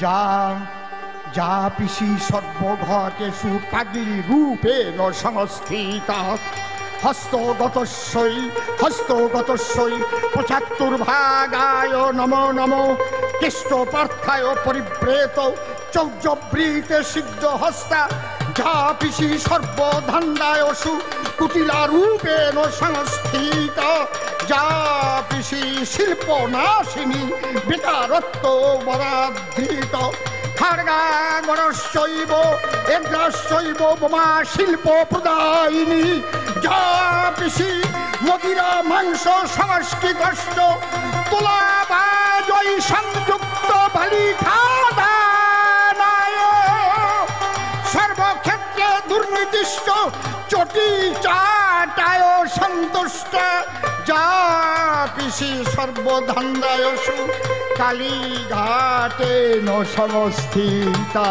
যা যা পিসি সর্বঘটেষু পাগিনী রূপেণ সংস্থিতা হস্তগতস্যৈ 75 ভাগায় নমো নমো কেষ্টপার্থায় পরিব্রেত চৌর্যবৃতে সিদ্ধ হস্তা যা পিসি সর্বধান্দায়সু কুটিলা রূপেণ সংস্থিত যা পিসি শিল্পনাশিনী বেকারত্ব বরাধৃত খাড়গাগরশ্চৈব এগ্রাশ্চৈব বোমা শিল্প প্রদায়িনী যা পিসি মদিরা মাংস সংস্কৃতশ্চ তুলাবাজৈ সংযুক্ত বালিখাদানায় সর্বক্ষেত্রে দুর্নীতিষ্ঠ চটি চাটায় সন্তুষ্ট যা পিসি সর্বধান্দায়সু কালীঘাটে ন সংস্থিতা।